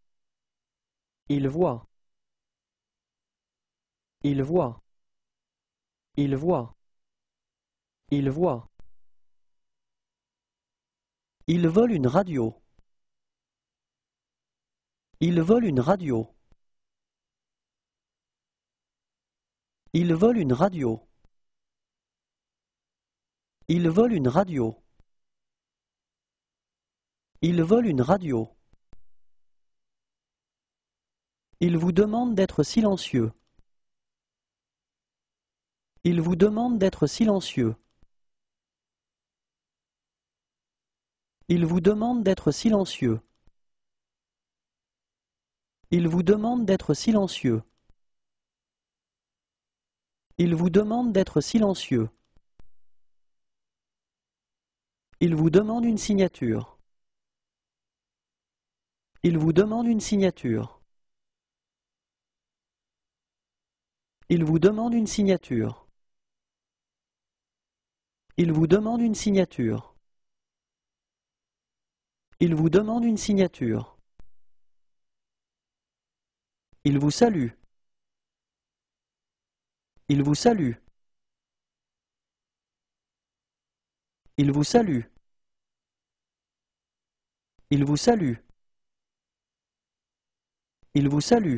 Il voit. Il voit. Il voit. Il voit. Il vole une radio. Il vole une radio. Il vole une radio. Il vole une radio. Il vole une radio. Il vous demande d'être silencieux. Il vous demande d'être silencieux. Il vous demande d'être silencieux. Il vous demande d'être silencieux. Il vous demande d'être silencieux. Il vous demande une signature. Il vous demande une signature. Il vous demande une signature. Il vous demande une signature. Il vous demande une signature. Il vous salue. Il vous salue. Il vous salue. Il vous salue. Il vous salue.